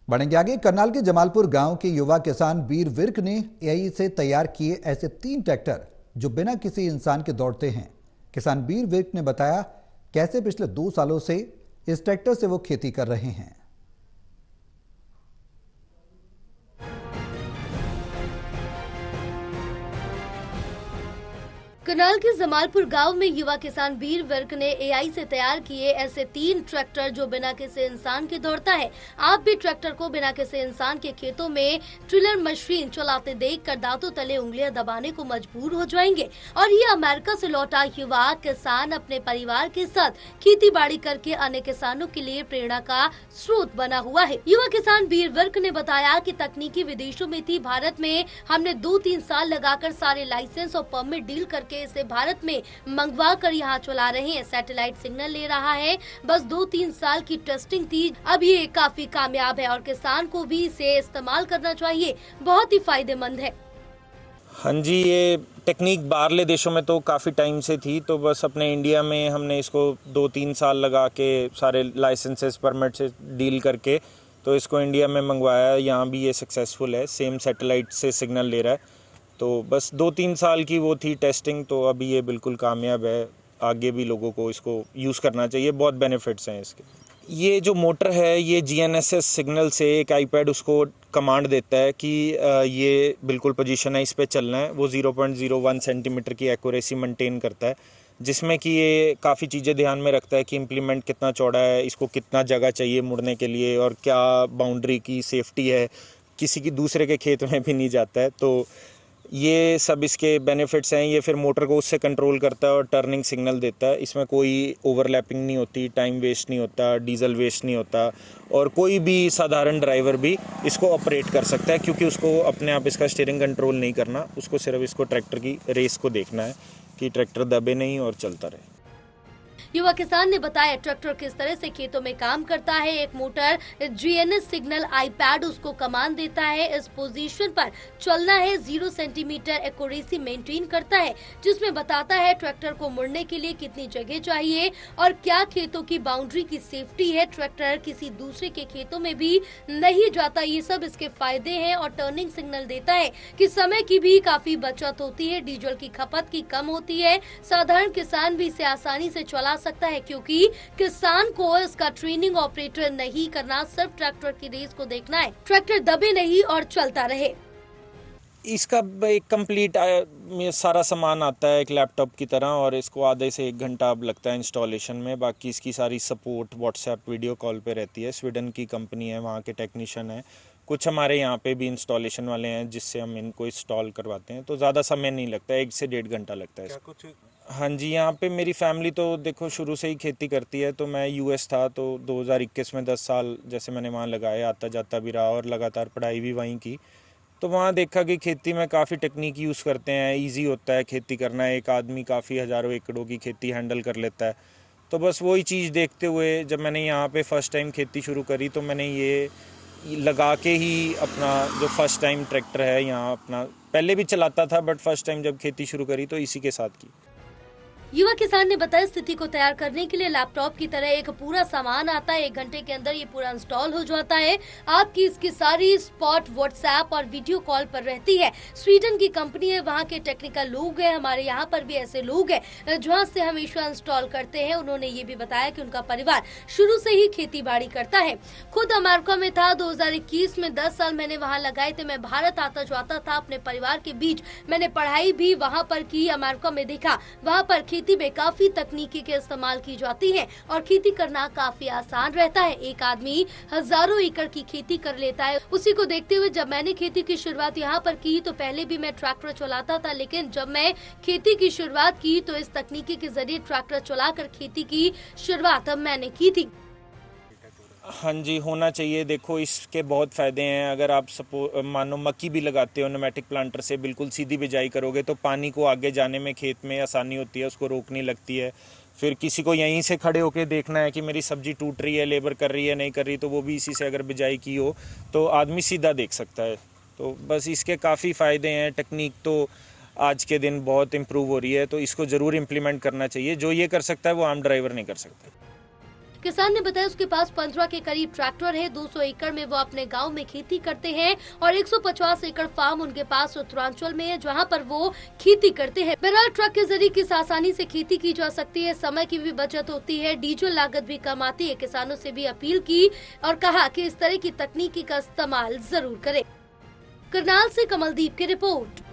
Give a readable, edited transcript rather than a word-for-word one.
बढ़ेंगे आगे। करनाल के जमालपुर गांव के युवा किसान वीर विर्क ने एआई से तैयार किए ऐसे 3 ट्रैक्टर जो बिना किसी इंसान के दौड़ते हैं। किसान वीर विर्क ने बताया कैसे पिछले 2 सालों से इस ट्रैक्टर से वो खेती कर रहे हैं। करनाल के जमालपुर गांव में युवा किसान वीर विर्क ने एआई से तैयार किए ऐसे 3 ट्रैक्टर जो बिना किसी इंसान के दौड़ता है। आप भी ट्रैक्टर को बिना किसी इंसान के खेतों में ट्रिलर मशीन चलाते देखकर दांतों तले उंगलियां दबाने को मजबूर हो जाएंगे। और ये अमेरिका से लौटा युवा किसान अपने परिवार के साथ खेती बाड़ी करके अन्य किसानों के लिए प्रेरणा का स्रोत बना हुआ है। युवा किसान वीर विर्क ने बताया कि तकनीकी विदेशों में थी, भारत में हमने 2-3 साल लगाकर सारे लाइसेंस और परमिट डील करके इसे भारत में मंगवा कर यहाँ चला रहे हैं। सैटेलाइट सिग्नल ले रहा है। बस 2-3 साल की टेस्टिंग थी, अब ये काफी कामयाब है और किसान को भी इसे इस्तेमाल करना चाहिए, बहुत ही फायदेमंद है। हाँ जी, ये टेक्निक बाहरले देशों में तो काफ़ी टाइम से थी, तो बस अपने इंडिया में हमने इसको 2-3 साल लगा के सारे लाइसेंसेस परमिट से डील करके तो इसको इंडिया में मंगवाया। यहाँ भी ये सक्सेसफुल है, सेम सैटेलाइट से सिग्नल ले रहा है। तो बस 2-3 साल की वो थी टेस्टिंग, तो अभी ये बिल्कुल कामयाब है। आगे भी लोगों को इसको यूज़ करना चाहिए, बहुत बेनिफिट्स हैं इसके। ये जो मोटर है ये जीएनएसएस सिग्नल से एक आईपैड उसको कमांड देता है कि ये बिल्कुल पोजीशन है, इस पे चलना है। वो 0.01 सेंटीमीटर की एक्यूरेसी मेंटेन करता है, जिसमें कि ये काफ़ी चीज़ें ध्यान में रखता है कि इम्प्लीमेंट कितना चौड़ा है, इसको कितना जगह चाहिए मुड़ने के लिए और क्या बाउंड्री की सेफ्टी है, किसी की दूसरे के खेत में भी नहीं जाता है। तो ये सब इसके बेनिफिट्स हैं। ये फिर मोटर को उससे कंट्रोल करता है और टर्निंग सिग्नल देता है। इसमें कोई ओवरलैपिंग नहीं होती, टाइम वेस्ट नहीं होता, डीजल वेस्ट नहीं होता और कोई भी साधारण ड्राइवर भी इसको ऑपरेट कर सकता है, क्योंकि उसको अपने आप इसका स्टीयरिंग कंट्रोल नहीं करना, उसको सिर्फ इसको ट्रैक्टर की रेस को देखना है कि ट्रैक्टर दबे नहीं और चलता रहे। युवा किसान ने बताया ट्रैक्टर किस तरह से खेतों में काम करता है। एक मोटर जीएनएस सिग्नल आईपैड उसको कमांड देता है, इस पोजीशन पर चलना है, 0 सेंटीमीटर एक्यूरेसी मेंटेन करता है, जिसमें बताता है ट्रैक्टर को मुड़ने के लिए कितनी जगह चाहिए और क्या खेतों की बाउंड्री की सेफ्टी है। ट्रैक्टर किसी दूसरे के खेतों में भी नहीं जाता, ये सब इसके फायदे हैं। और टर्निंग सिग्नल देता है कि समय की भी काफी बचत होती है, डीजल की खपत की कम होती है। साधारण किसान भी इसे आसानी से चला सकता है, क्योंकि किसान को इसका ट्रेनिंग ऑपरेटर नहीं करना, सिर्फ ट्रैक्टर की रेस को देखना है, ट्रैक्टर दबे नहीं और चलता रहे। इसका एक कंप्लीट सारा सामान आता है एक लैपटॉप की तरह, और इसको आधे से 1 घंटा अब लगता है इंस्टॉलेशन में। बाकी इसकी सारी सपोर्ट व्हाट्सएप वीडियो कॉल पे रहती है। स्वीडन की कंपनी है, वहाँ के टेक्नीशियन हैं, कुछ हमारे यहाँ पे भी इंस्टॉलेशन वाले हैं जिससे हम इनको इंस्टॉल करवाते हैं। तो ज़्यादा समय नहीं लगता है, 1 से 1.5 घंटा लगता है। कुछ हाँ जी, यहाँ पे मेरी फैमिली तो देखो शुरू से ही खेती करती है। तो मैं यूएस था, तो 2021 में 10 साल जैसे मैंने वहाँ लगाए, आता जाता भी रहा और लगातार पढ़ाई भी वहीं की। तो वहाँ देखा कि खेती में काफ़ी टेक्निक यूज़ करते हैं, इजी होता है खेती करना, एक आदमी काफ़ी हज़ारों एकड़ों की खेती हैंडल कर लेता है। तो बस वही चीज़ देखते हुए जब मैंने यहाँ पे फ़र्स्ट टाइम खेती शुरू करी, तो मैंने ये लगा के ही अपना जो फर्स्ट टाइम ट्रैक्टर है यहाँ अपना, पहले भी चलाता था बट फर्स्ट टाइम जब खेती शुरू करी तो इसी के साथ की। युवा किसान ने बताया स्थिति को तैयार करने के लिए लैपटॉप की तरह एक पूरा सामान आता है, 1 घंटे के अंदर ये पूरा इंस्टॉल हो जाता है। आपकी इसकी सारी स्पॉट व्हाट्सएप और वीडियो कॉल पर रहती है। स्वीडन की कंपनी है, वहाँ के टेक्निकल लोग हैं, हमारे यहाँ पर भी ऐसे लोग हैं जहाँ से हमेशा इंस्टॉल करते हैं। उन्होंने ये भी बताया कि उनका परिवार शुरू से ही खेती बाड़ी करता है। खुद अमेरिका में था, 2021 में 10 साल मैंने वहाँ लगाए थे। मैं भारत आता जाता था अपने परिवार के बीच, मैंने पढ़ाई भी वहाँ पर की। अमेरिका में देखा, वहाँ पर खेती में काफी तकनीकी के इस्तेमाल की जाती है और खेती करना काफी आसान रहता है। एक आदमी हजारों एकड़ की खेती कर लेता है। उसी को देखते हुए जब मैंने खेती की शुरुआत यहाँ पर की, तो पहले भी मैं ट्रैक्टर चलाता था, लेकिन जब मैं खेती की शुरुआत की तो इस तकनीकी के जरिए ट्रैक्टर चलाकर खेती की शुरुआत अब मैंने की थी। हाँ जी, होना चाहिए। देखो इसके बहुत फ़ायदे हैं। अगर आप मानो मक्की भी लगाते हो, न्यूमेटिक प्लांटर से बिल्कुल सीधी बिजाई करोगे तो पानी को आगे जाने में खेत में आसानी होती है, उसको रोकनी लगती है। फिर किसी को यहीं से खड़े होकर देखना है कि मेरी सब्जी टूट रही है, लेबर कर रही है नहीं कर रही, तो वो भी इसी से अगर बिजाई की हो तो आदमी सीधा देख सकता है। तो बस इसके काफ़ी फ़ायदे हैं। टेक्निक तो आज के दिन बहुत इम्प्रूव हो रही है, तो इसको ज़रूर इम्प्लीमेंट करना चाहिए। जो ये कर सकता है वो आम ड्राइवर नहीं कर सकता। किसान ने बताया उसके पास 15 के करीब ट्रैक्टर है। 200 एकड़ में वो अपने गांव में खेती करते हैं और 150 एकड़ फार्म उनके पास उत्तरांचल में है, जहां पर वो खेती करते हैं। बहरहाल ट्रक के जरिए किस आसानी से खेती की जा सकती है, समय की भी बचत होती है, डीजल लागत भी कम आती है। किसानों से भी अपील की और कहा कि इस तरह की तकनीकी का इस्तेमाल जरूर करें। करनाल से कमलदीप की रिपोर्ट।